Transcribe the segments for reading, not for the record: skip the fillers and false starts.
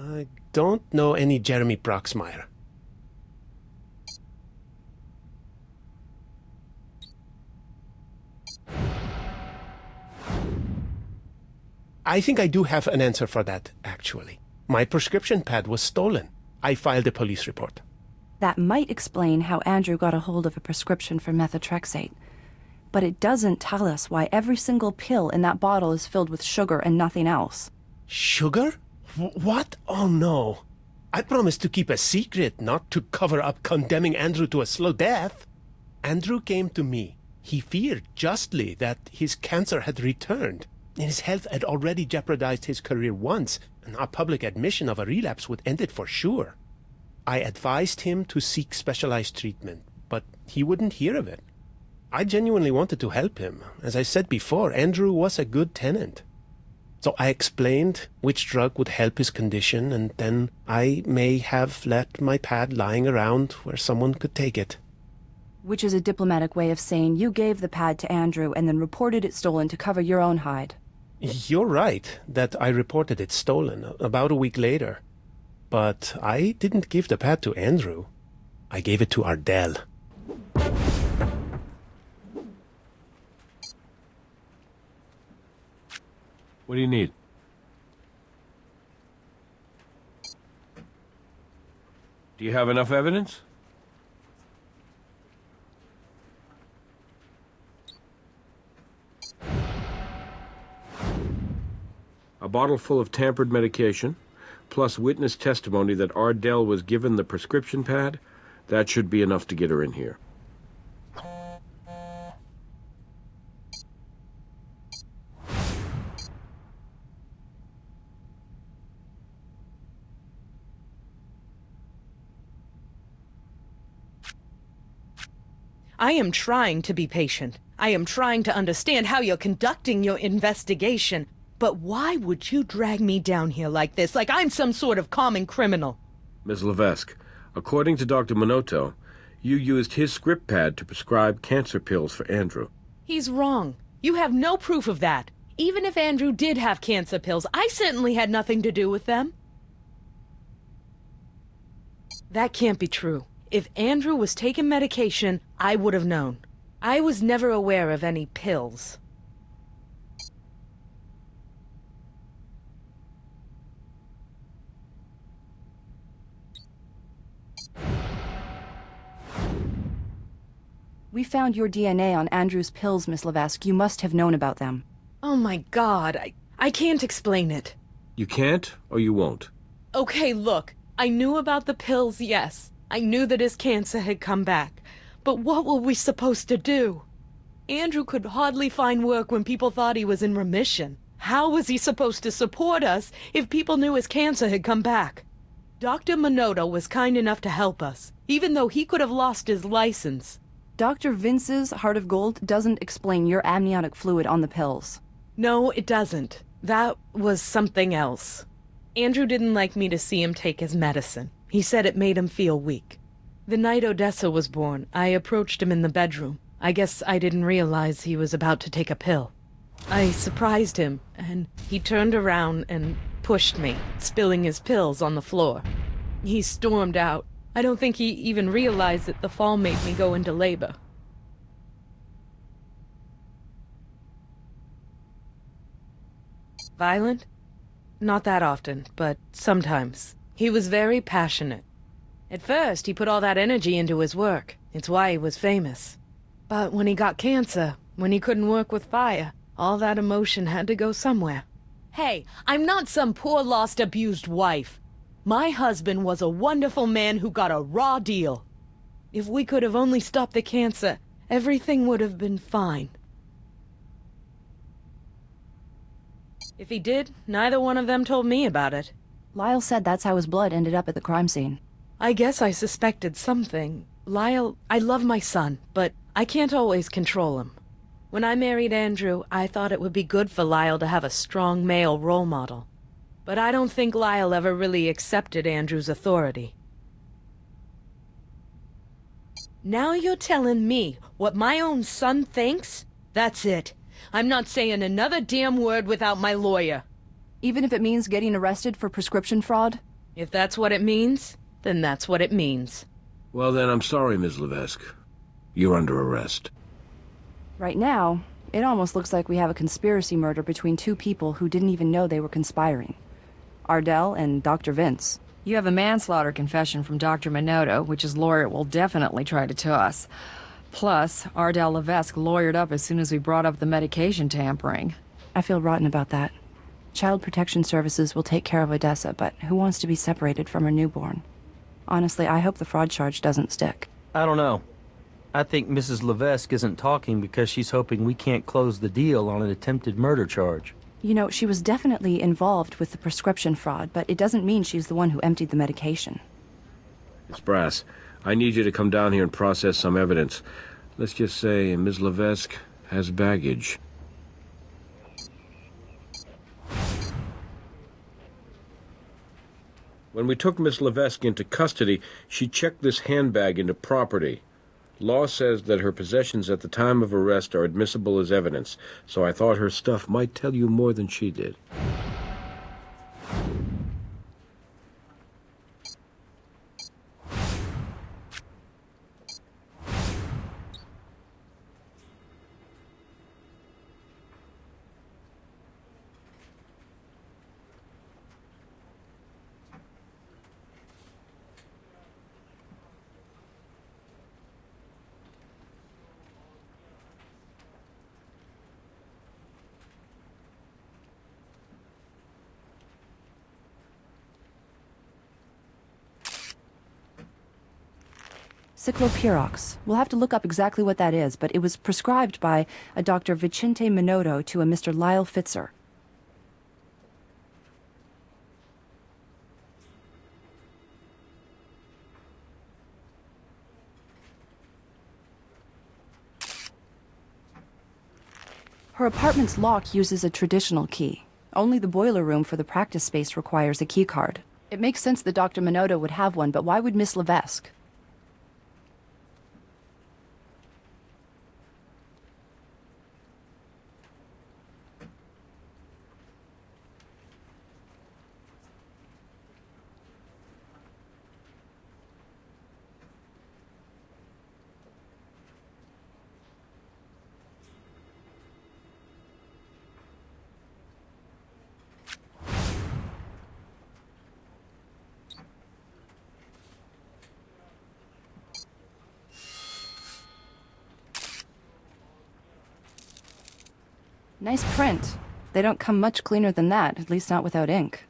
I don't know any Jeremy Proxmire. I think I do have an answer for that, actually. My prescription pad was stolen. I filed a police report. That might explain how Andrew got a hold of a prescription for methotrexate. But it doesn't tell us why every single pill in that bottle is filled with sugar and nothing else. Sugar? What? Oh no. I promised to keep a secret, not to cover up condemning Andrew to a slow death. Andrew came to me. He feared justly that his cancer had returned. His health had already jeopardized his career once, and our public admission of a relapse would end it for sure. I advised him to seek specialized treatment, but he wouldn't hear of it. I genuinely wanted to help him. As I said before, Andrew was a good tenant. So I explained which drug would help his condition, and then I may have left my pad lying around where someone could take it. Which is a diplomatic way of saying you gave the pad to Andrew and then reported it stolen to cover your own hide. You're right that I reported it stolen about a week later. But I didn't give the pad to Andrew. I gave it to Ardell. What do you need? Do you have enough evidence? A bottle full of tampered medication, plus witness testimony that Ardell was given the prescription pad. That should be enough to get her in here. I am trying to be patient. I am trying to understand how you're conducting your investigation. But why would you drag me down here like this, like I'm some sort of common criminal? Ms. Levesque, according to Dr. Minotto, you used his script pad to prescribe cancer pills for Andrew. He's wrong. You have no proof of that. Even if Andrew did have cancer pills, I certainly had nothing to do with them. That can't be true. If Andrew was taking medication, I would have known. I was never aware of any pills. We found your DNA on Andrew's pills, Miss Levesque. You must have known about them. Oh my God, I can't explain it. You can't, or you won't? Okay, look, I knew about the pills, yes. I knew that his cancer had come back. But what were we supposed to do? Andrew could hardly find work when people thought he was in remission. How was he supposed to support us if people knew his cancer had come back? Dr. Minotto was kind enough to help us, even though he could have lost his license. Dr. Vince's Heart of Gold doesn't explain your amniotic fluid on the pills. No, it doesn't. That was something else. Andrew didn't like me to see him take his medicine. He said it made him feel weak. The night Odessa was born, I approached him in the bedroom. I guess I didn't realize he was about to take a pill. I surprised him, and he turned around and pushed me, spilling his pills on the floor. He stormed out. I don't think he even realized that the fall made me go into labor. Violent? Not that often, but sometimes. He was very passionate. At first, he put all that energy into his work. It's why he was famous. But when he got cancer, when he couldn't work with fire, all that emotion had to go somewhere. Hey, I'm not some poor, lost, abused wife. My husband was a wonderful man who got a raw deal. If we could have only stopped the cancer, everything would have been fine. If he did, neither one of them told me about it. Lyle said that's how his blood ended up at the crime scene. I guess I suspected something. Lyle, I love my son, but I can't always control him. When I married Andrew, I thought it would be good for Lyle to have a strong male role model. But I don't think Lyle ever really accepted Andrew's authority. Now you're telling me what my own son thinks? That's it. I'm not saying another damn word without my lawyer. Even if it means getting arrested for prescription fraud? If that's what it means, then that's what it means. Well then, I'm sorry, Ms. Levesque. You're under arrest. Right now, it almost looks like we have a conspiracy murder between two people who didn't even know they were conspiring. Ardell and Dr. Vince. You have a manslaughter confession from Dr. Minotto, which his lawyer will definitely try to toss. Plus, Ardell Levesque lawyered up as soon as we brought up the medication tampering. I feel rotten about that. Child Protection Services will take care of Odessa, but who wants to be separated from her newborn? Honestly, I hope the fraud charge doesn't stick. I don't know. I think Mrs. Levesque isn't talking because she's hoping we can't close the deal on an attempted murder charge. You know, she was definitely involved with the prescription fraud, but it doesn't mean she's the one who emptied the medication. Miss Brass, I need you to come down here and process some evidence. Let's just say Ms. Levesque has baggage. When we took Miss Levesque into custody, she checked this handbag into property. Law says that her possessions at the time of arrest are admissible as evidence, so I thought her stuff might tell you more than she did. Cyclopirox. We'll have to look up exactly what that is, but it was prescribed by a Dr. Vicente Minotto to a Mr. Lyle Fitzer. Her apartment's lock uses a traditional key. Only the boiler room for the practice space requires a key card. It makes sense that Dr. Minotto would have one, but why would Miss Levesque? Nice print. They don't come much cleaner than that, at least not without ink.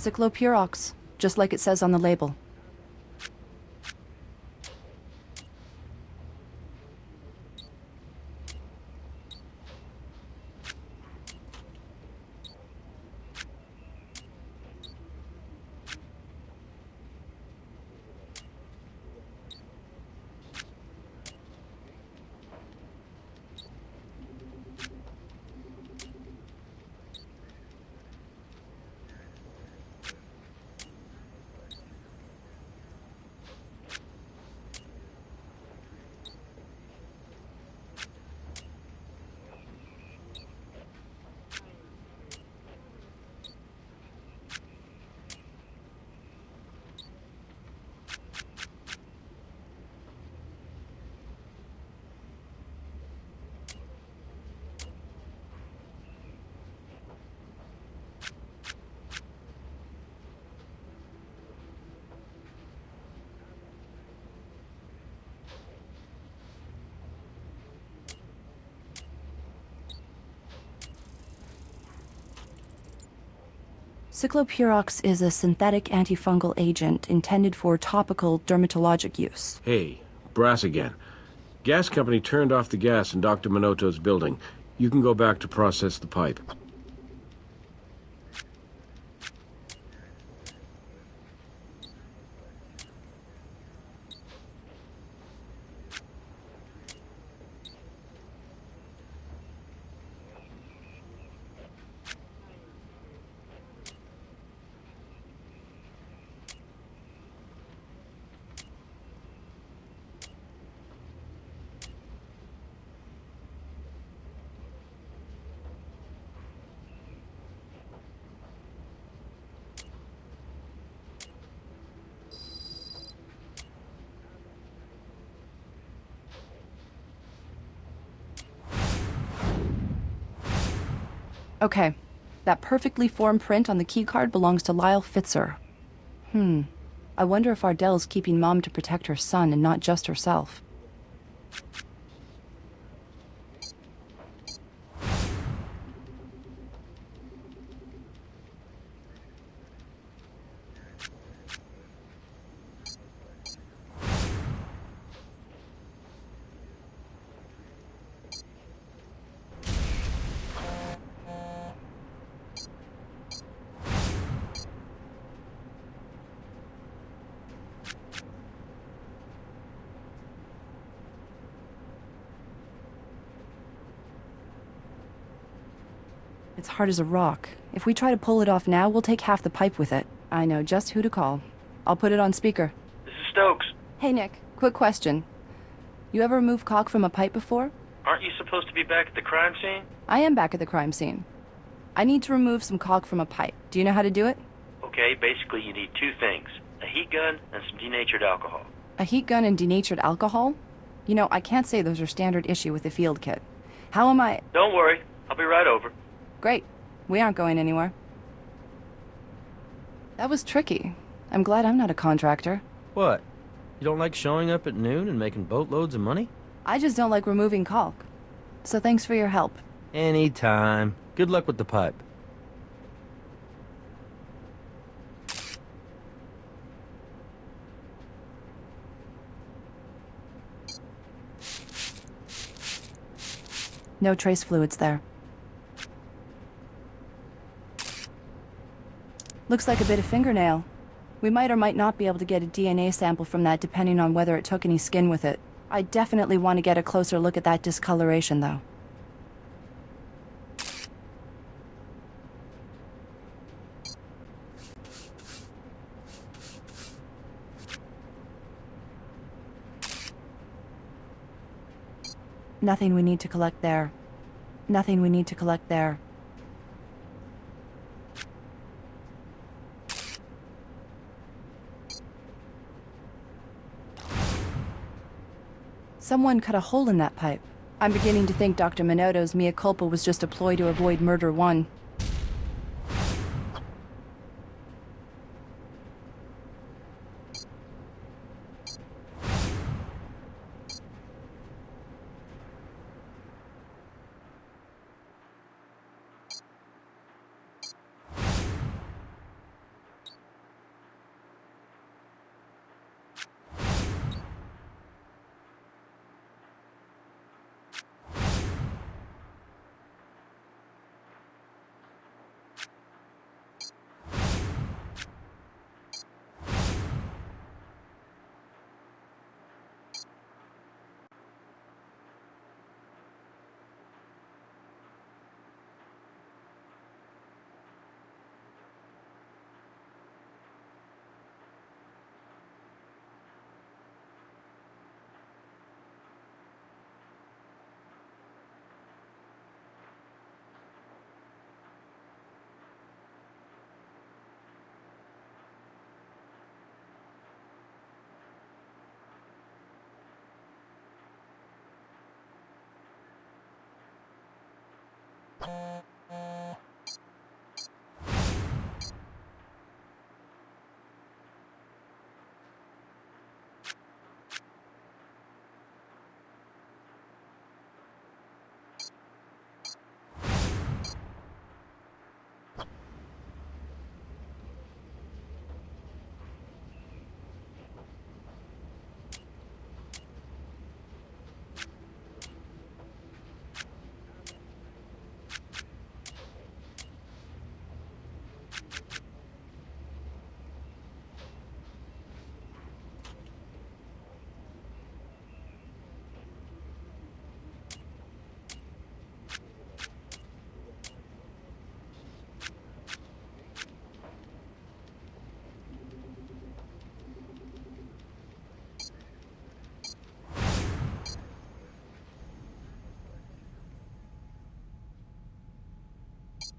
Cyclopirox, just like it says on the label. Cyclopurox is a synthetic antifungal agent intended for topical dermatologic use. Hey, brass again. Gas company turned off the gas in Dr. Minoto's building. You can go back to process the pipe. Okay, that perfectly formed print on the keycard belongs to Lyle Fitzer. I wonder if Ardell's keeping Mom to protect her son and not just herself. It's hard as a rock. If we try to pull it off now, we'll take half the pipe with it. I know just who to call. I'll put it on speaker. This is Stokes. Hey, Nick. Quick question. You ever remove caulk from a pipe before? Aren't you supposed to be back at the crime scene? I am back at the crime scene. I need to remove some caulk from a pipe. Do you know how to do it? Okay, basically you need two things. A heat gun and some denatured alcohol. A heat gun and denatured alcohol? You know, I can't say those are standard issue with the field kit. How am I... Don't worry, I'll be right over. Great. We aren't going anywhere. That was tricky. I'm glad I'm not a contractor. What? You don't like showing up at noon and making boatloads of money? I just don't like removing caulk. So thanks for your help. Anytime. Good luck with the pipe. No trace fluids there. Looks like a bit of fingernail. We might or might not be able to get a DNA sample from that depending on whether it took any skin with it. I definitely want to get a closer look at that discoloration, though. Nothing we need to collect there. Nothing we need to collect there. Someone cut a hole in that pipe. I'm beginning to think Dr. Minoto's mea culpa was just a ploy to avoid murder one.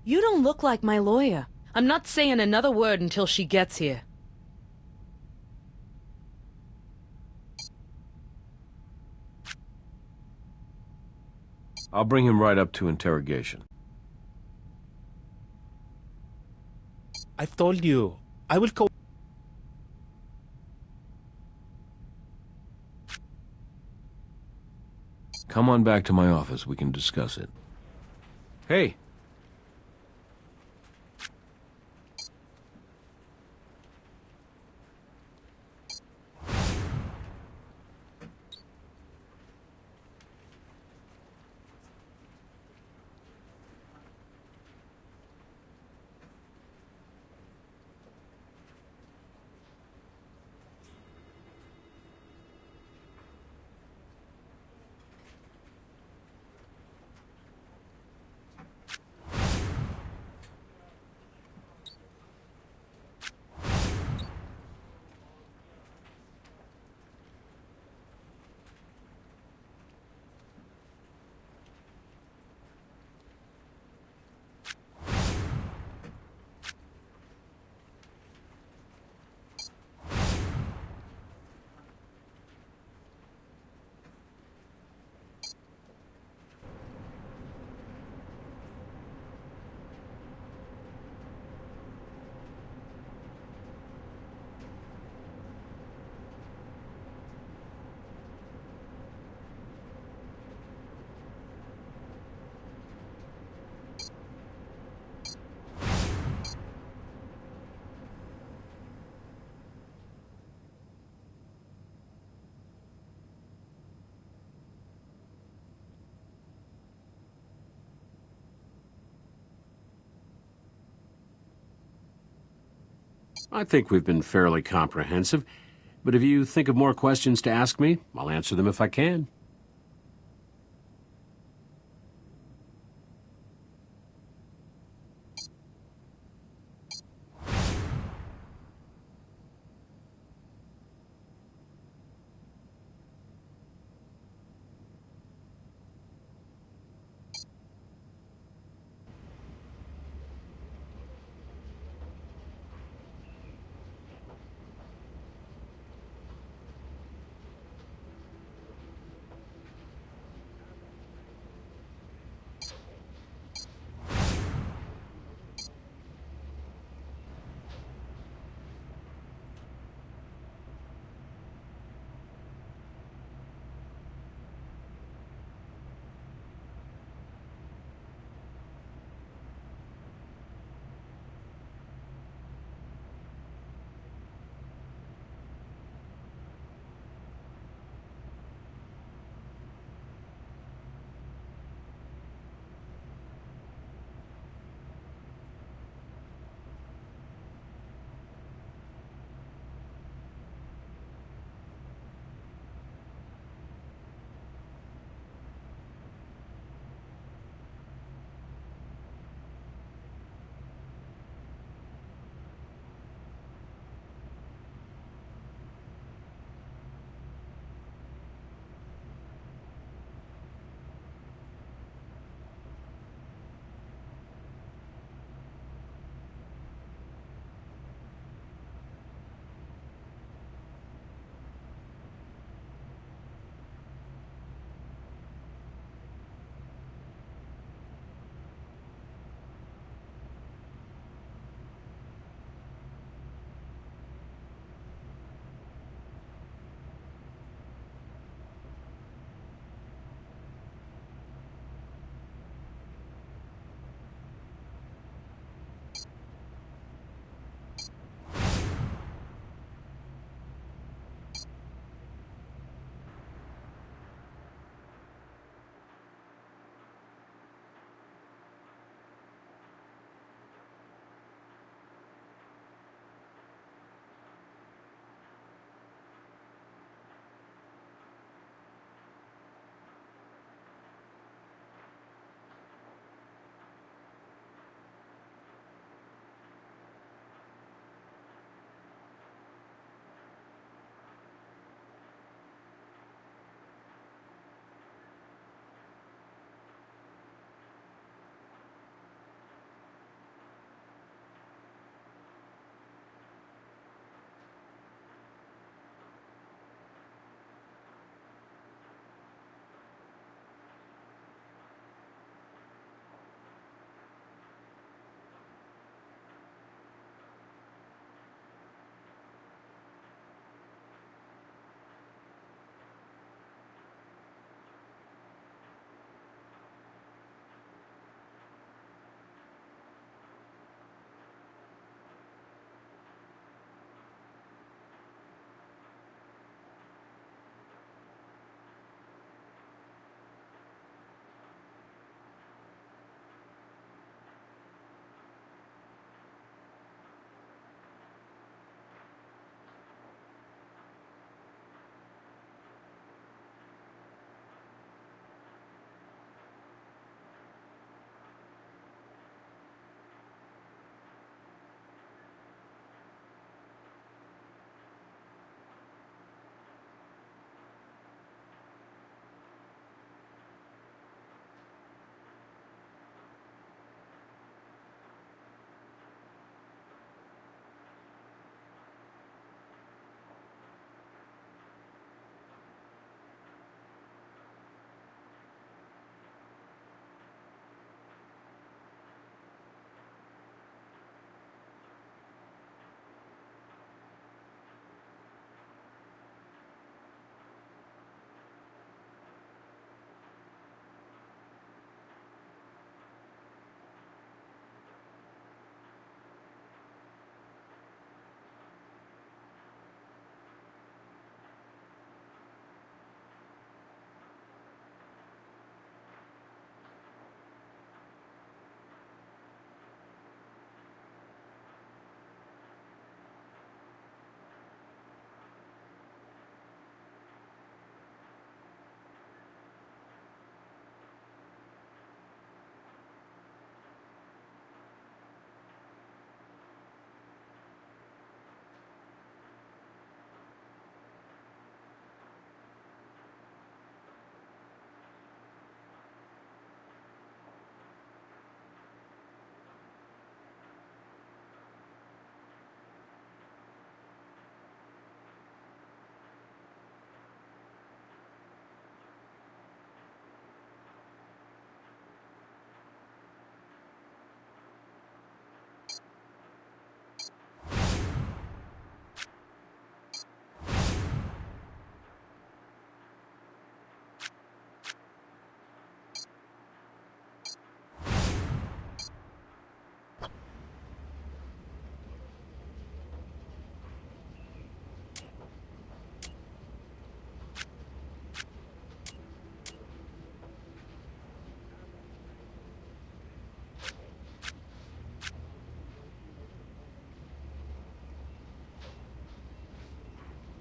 You don't look like my lawyer. I'm not saying another word until she gets here. I'll bring him right up to interrogation. I've told you. I will co- Come on back to my office. We can discuss it. Hey. I think we've been fairly comprehensive, but if you think of more questions to ask me, I'll answer them if I can.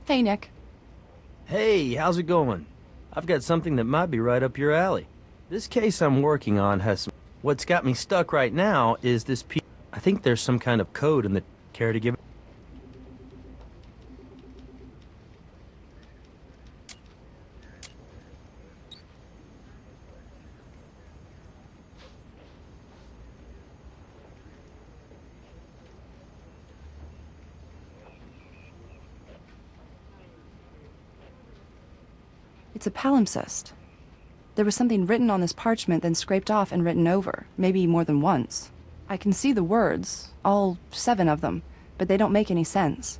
Hey, Nick. Hey, how's it going? I've got something that might be right up your alley. This case I'm working on has some... What's got me stuck right now is this piece. I think there's some kind of code in the... Care to give it? It's a palimpsest. There was something written on this parchment, then scraped off and written over, maybe more than once. I can see the words, all 7 of them, but they don't make any sense.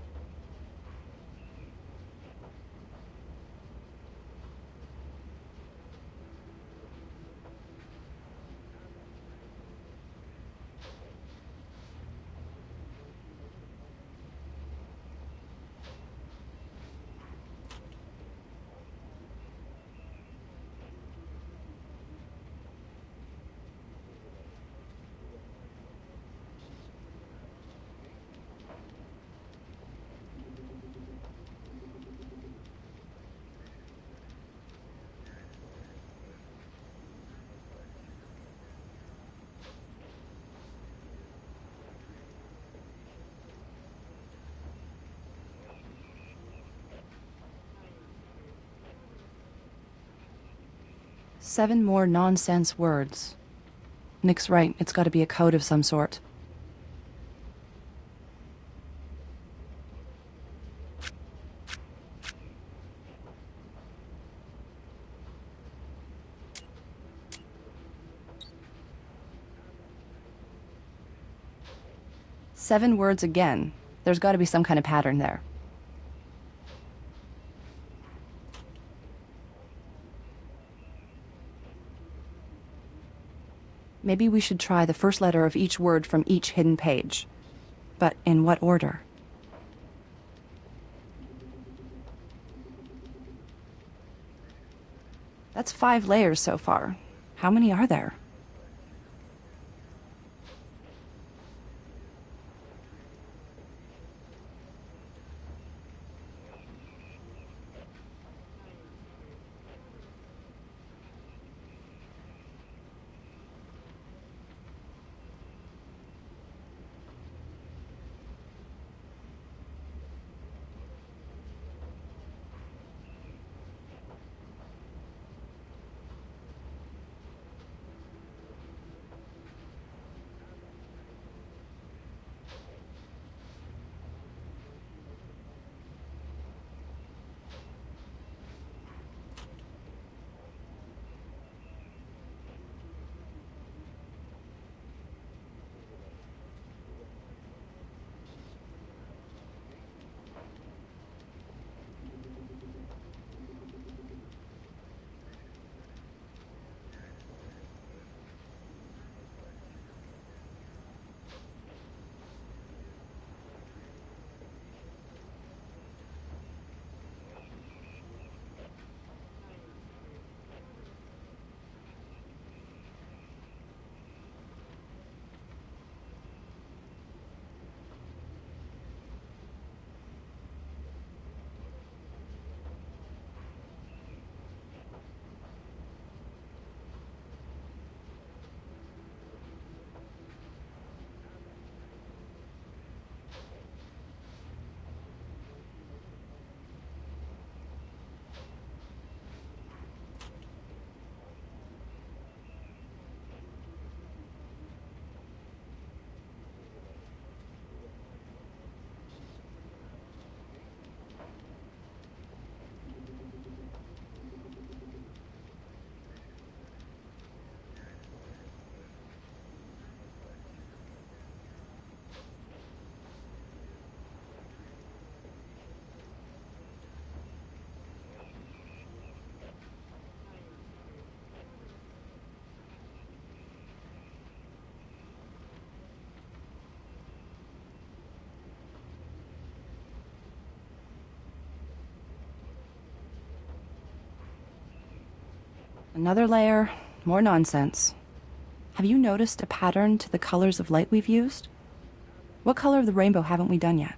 Seven more nonsense words. Nick's right, it's gotta be a code of some sort. Seven words again. There's gotta be some kind of pattern there. Maybe we should try the first letter of each word from each hidden page. But in what order? That's 5 layers so far. How many are there? Another layer, more nonsense. Have you noticed a pattern to the colors of light we've used? What color of the rainbow haven't we done yet?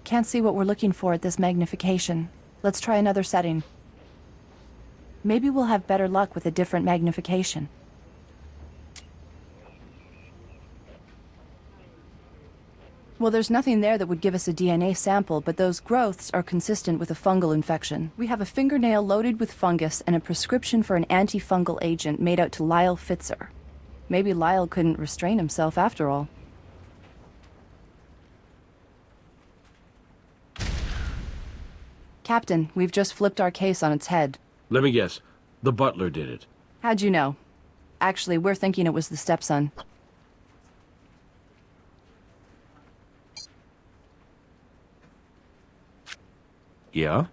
Can't see what we're looking for at this magnification. Let's try another setting. Maybe we'll have better luck with a different magnification. Well, there's nothing there that would give us a DNA sample, but those growths are consistent with a fungal infection. We have a fingernail loaded with fungus and a prescription for an antifungal agent made out to Lyle Fitzer. Maybe Lyle couldn't restrain himself after all. Captain, we've just flipped our case on its head. Let me guess. The butler did it. How'd you know? Actually, we're thinking it was the stepson. Yeah?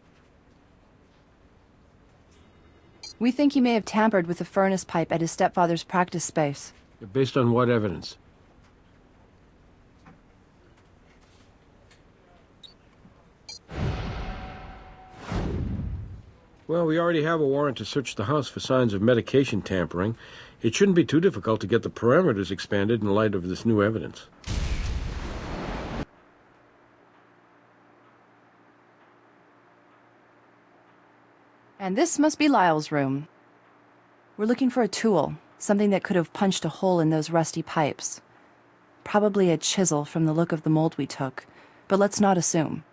We think he may have tampered with the furnace pipe at his stepfather's practice space. Based on what evidence? Well, we already have a warrant to search the house for signs of medication tampering. It shouldn't be too difficult to get the parameters expanded in light of this new evidence. And this must be Lyle's room. We're looking for a tool, something that could have punched a hole in those rusty pipes. Probably a chisel from the look of the mold we took, but let's not assume.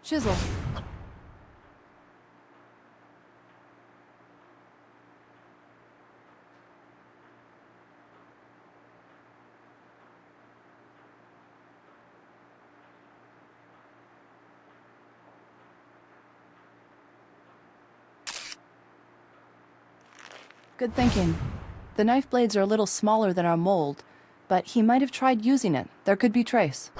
Chisel. Good thinking. The knife blades are a little smaller than our mold, but he might have tried using it. There could be trace.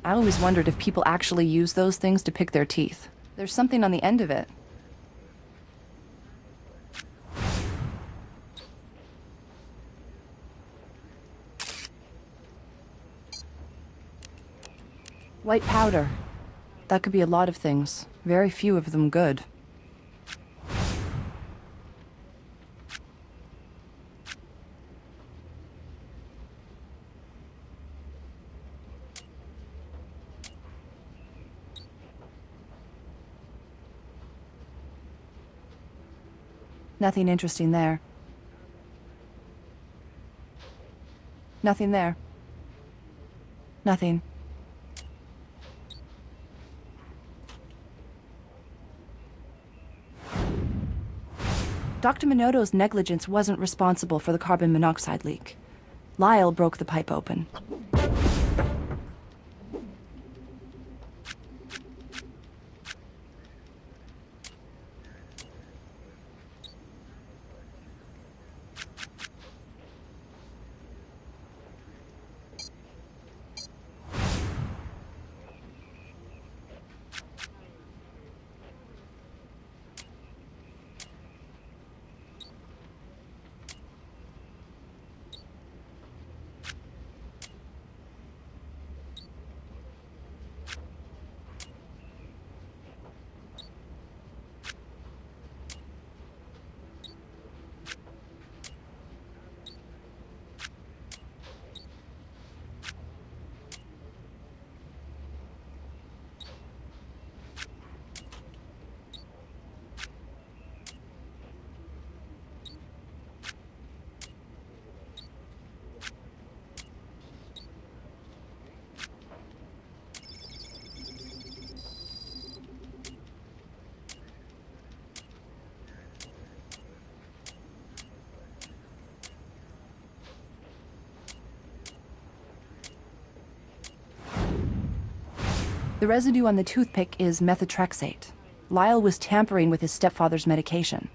I always wondered if people actually use those things to pick their teeth. There's something on the end of it. White powder. That could be a lot of things. Very few of them good. Nothing interesting there. Nothing there. Nothing. Dr. Minotto's negligence wasn't responsible for the carbon monoxide leak. Lyle broke the pipe open. The residue on the toothpick is methotrexate. Lyle was tampering with his stepfather's medication.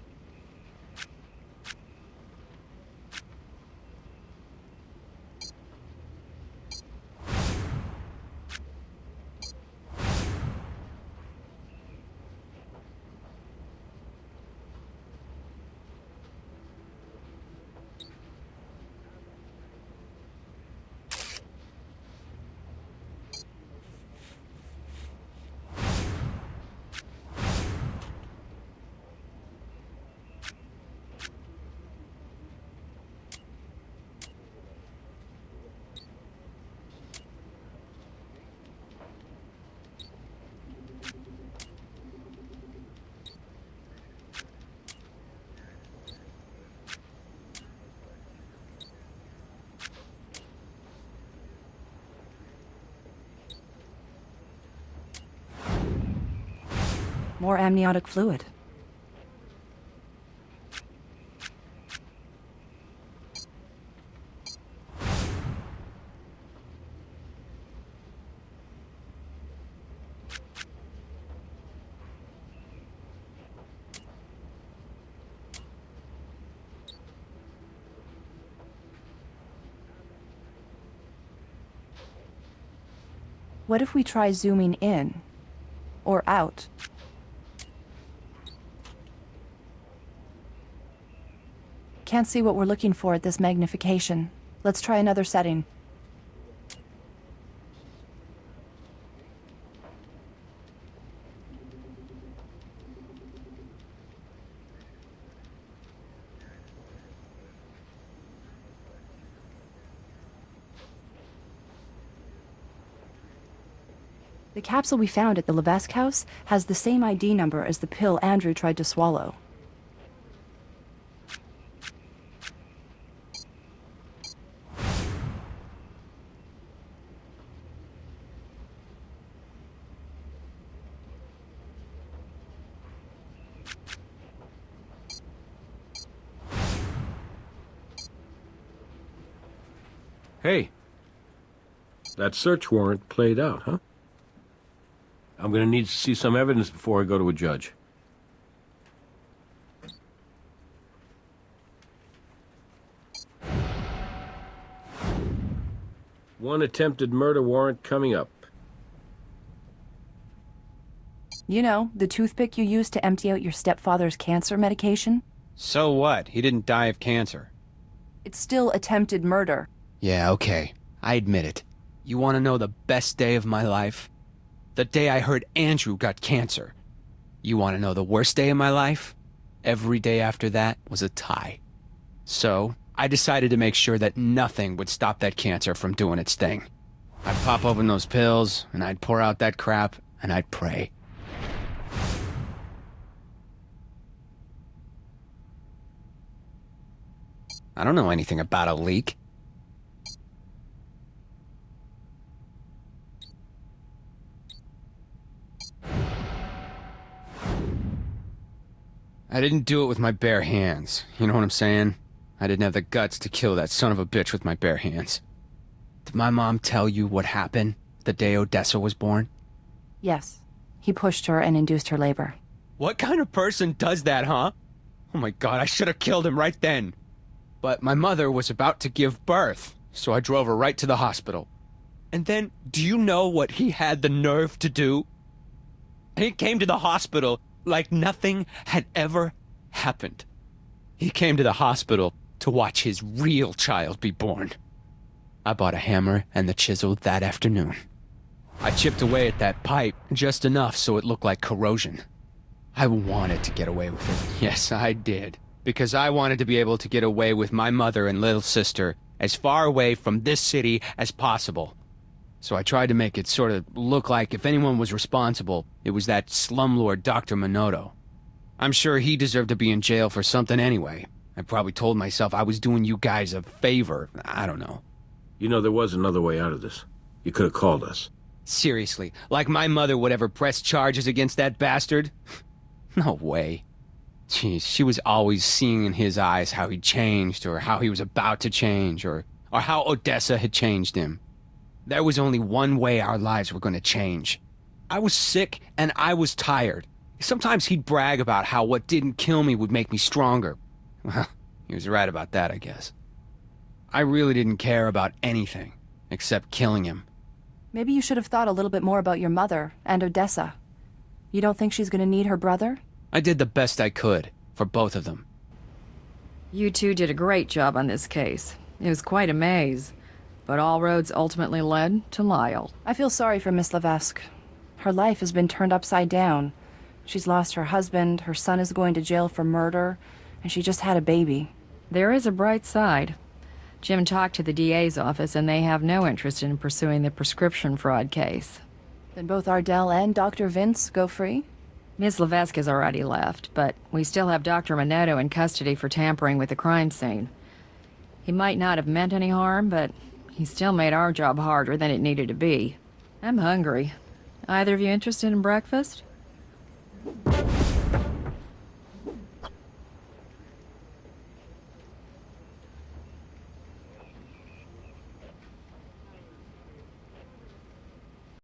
More amniotic fluid. What if we try zooming in or out? Can't see what we're looking for at this magnification. Let's try another setting. The capsule we found at the Levesque house has the same ID number as the pill Andrew tried to swallow. Hey, that search warrant played out, huh? I'm gonna need to see some evidence before I go to a judge. One attempted murder warrant coming up. You know, the toothpick you used to empty out your stepfather's cancer medication? So what? He didn't die of cancer. It's still attempted murder. Yeah, okay. I admit it. You want to know the best day of my life? The day I heard Andrew got cancer. You want to know the worst day of my life? Every day after that was a tie. So, I decided to make sure that nothing would stop that cancer from doing its thing. I'd pop open those pills, and I'd pour out that crap, and I'd pray. I don't know anything about a leak. I didn't do it with my bare hands. You know what I'm saying? I didn't have the guts to kill that son of a bitch with my bare hands. Did my mom tell you what happened the day Odessa was born? Yes. He pushed her and induced her labor. What kind of person does that, huh? Oh my god, I should have killed him right then. But my mother was about to give birth, so I drove her right to the hospital. And then, do you know what he had the nerve to do? He came to the hospital like nothing had ever happened. He came to the hospital to watch his real child be born. I bought a hammer and the chisel that afternoon. I chipped away at that pipe just enough so it looked like corrosion. I wanted to get away with it. Yes, I did. Because I wanted to be able to get away with my mother and little sister as far away from this city as possible. So I tried to make it sort of look like if anyone was responsible, it was that slumlord Dr. Minotto. I'm sure he deserved to be in jail for something anyway. I probably told myself I was doing you guys a favor. I don't know. You know, there was another way out of this. You could have called us. Seriously, like my mother would ever press charges against that bastard? No way. Jeez, she was always seeing in his eyes how he changed, or how he was about to change, or how Odessa had changed him. There was only one way our lives were going to change. I was sick and I was tired. Sometimes he'd brag about how what didn't kill me would make me stronger. Well, he was right about that, I guess. I really didn't care about anything except killing him. Maybe you should have thought a little bit more about your mother and Odessa. You don't think she's gonna need her brother? I did the best I could for both of them. You two did a great job on this case. It was quite a maze. But all roads ultimately led to Lyle. I feel sorry for Miss Levesque. Her life has been turned upside down. She's lost her husband, her son is going to jail for murder, and she just had a baby. There is a bright side. Jim talked to the DA's office, and they have no interest in pursuing the prescription fraud case. Then both Ardell and Dr. Vince go free? Ms. Levesque has already left, but we still have Dr. Minetto in custody for tampering with the crime scene. He might not have meant any harm, but he still made our job harder than it needed to be. I'm hungry. Either of you interested in breakfast?